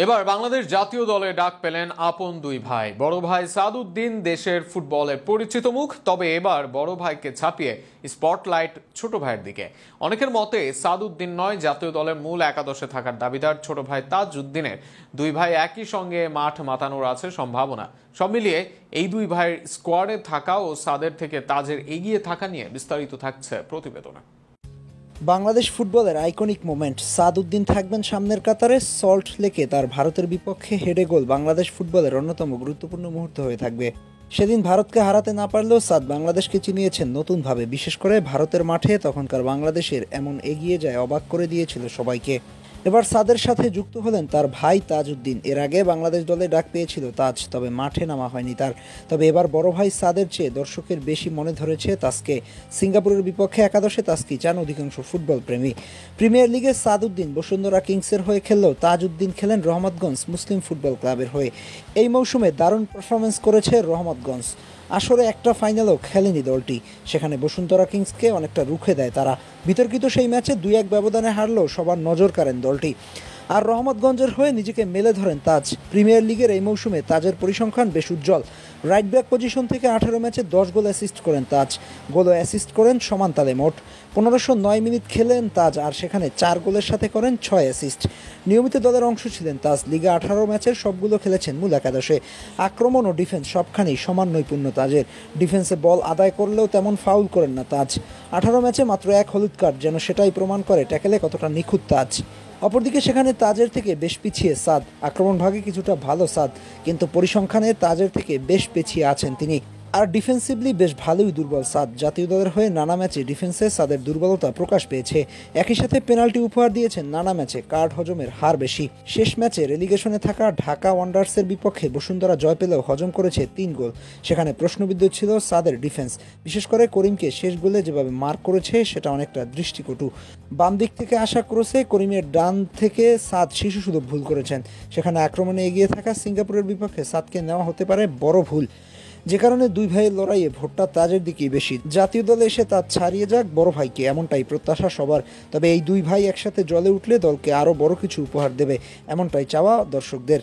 এবার বাংলাদেশ জাতীয় দলে ডাক পেলেন আপন দুই ভাই। বড় ভাই সাদউদ্দিন দেশের ফুটবলের পরিচিত মুখ, তবে এবার বড় ভাইকে ছাপিয়ে স্পটলাইট ছোট ভাইয়ের দিকে। অনেকের মতে সাদউদ্দিন নয়, জাতীয় দলের মূল একাদশে থাকার দাবিদার ছোট ভাই তাজউদ্দিনের। দুই ভাই একই সঙ্গে মাঠ মাতানোর আছে সম্ভাবনা। সব মিলিয়ে এই দুই ভাইয়ের স্কোয়াডে থাকা ও সাদের থেকে তাজের এগিয়ে থাকা নিয়ে বিস্তারিত থাকছে প্রতিবেদনে। বাংলাদেশ ফুটবলের আইকনিক মোমেন্ট, সাদউদ্দিন থাকবেন সামনের কাতারে। সল্ট লেকে তার ভারতের বিপক্ষে হেডে গোল বাংলাদেশ ফুটবলের অন্যতম গুরুত্বপূর্ণ মুহূর্ত হয়ে থাকবে। সেদিন ভারতকে হারাতে না পারলেও সাদ বাংলাদেশকে চিনিয়েছেন নতুনভাবে। বিশেষ করে ভারতের মাঠে তখনকার বাংলাদেশের এমন এগিয়ে যায় অবাক করে দিয়েছিল সবাইকে। এবার সাদের সাথে যুক্ত হলেন তার ভাই তাজউদ্দিন। এর আগে বাংলাদেশ দলে ডাক পেয়েছিল তাজ, তবে মাঠে নামা হয়নি তার। তবে এবার বড় ভাই সাদের চেয়ে দর্শকের বেশি মনে ধরেছে তাজকে। সিঙ্গাপুরের বিপক্ষে একাদশে তাজকেই চান অধিকাংশ ফুটবল প্রেমী। প্রিমিয়ার লিগে সাদউদ্দিন বসুন্ধরা কিংসের হয়ে খেললেও তাজউদ্দিন খেলেন রহমতগঞ্জ মুসলিম ফুটবল ক্লাবের হয়ে। এই মৌসুমে দারুণ পারফরমেন্স করেছে রহমতগঞ্জ। আসরে একটা ফাইনালও খেলেনি দলটি, সেখানে বসুন্ধরা কিংসকে অনেকটা রুখে দেয় তারা। বিতর্কিত সেই ম্যাচে 2-1 ব্যবধানে হারলেও সবার নজর কাড়েন দলটি। আর রহমতগঞ্জের হয়ে নিজেকে মেলে ধরেন তাজ। প্রিমিয়ার লিগের এই মৌসুমে তাজের পরিসংখ্যান বেশ উজ্জ্বল। রাইট ব্যাক পজিশন থেকে 18 ম্যাচে 10 গোল অ্যাসিস্ট করেন তাজ। গোল ও অ্যাসিস্ট করেন সমান তালে মোট। 1509 মিনিট খেলেন তাজ, আর সেখানে 4 গোলের সাথে করেন 6 অ্যাসিস্ট। নিয়মিত দলের অংশ ছিলেন তাজ। লিগে 18 ম্যাচের সবগুলো খেলেছেন মূল একাদশে। আক্রমণ ও ডিফেন্স সবখানেই সমান নৈপুণ্য তাজের। ডিফেন্সে বল আদায় করলেও তেমন ফাউল করেন না তাজ। 18 ম্যাচে মাত্র 1 হলুদ কার্ড, যেন সেটাই প্রমাণ করে ট্যাকেলে কতটা নিখুঁত তাজ। অপরদিকে সেখানে তাজের থেকে বেশ পিছিয়ে সাদ। আক্রমণ ভাগে কিছুটা ভালো সাদ, কিন্তু পরিসংখ্যানে তাজের থেকে বেশ পিছিয়ে আছেন তিনি। আর ডিফেন্সিভলি বেশ ভালোই দুর্বল সাদ। জাতীয় দলের হয়ে নানা ম্যাচে ডিফেন্সে সাদের দুর্বলতা প্রকাশ পেয়েছে। একই সাথে পেনাল্টি উপহার দিয়েছেন নানা ম্যাচে, কার্ড হজমের হার বেশি। শেষ ম্যাচে রেলিগেশনে থাকা ঢাকা ওয়ান্ডার্সের বিপক্ষে বসুন্ধরা জয় পেলেও হজম করেছে 3 গোল। সেখানে প্রশ্নবিদ্ধ ছিল সাদের ডিফেন্স। বিশেষ করে করিমকে শেষ গোলে যেভাবে মার্ক করেছে সেটা অনেকটা দৃষ্টিকটু। বাম দিক থেকে আসা ক্রসে করিমের ডান থেকে সাদ শিশু সুলভ ভুল করেছেন। সেখানে আক্রমণে এগিয়ে থাকা সিঙ্গাপুরের বিপক্ষে সাদকে নেওয়া হতে পারে বড় ভুল, যে কারণে দুই ভাইয়ের লড়াইয়ে ভোটটা তাজের দিকেই বেশি। জাতীয় দলে এসে তাজ ছাড়িয়ে যাক বড় ভাইকে, এমনটাই প্রত্যাশা সবার। তবে এই দুই ভাই একসাথে জ্বলে উঠলে দলকে আরও বড় কিছু উপহার দেবে, এমনটাই চাওয়া দর্শকদের।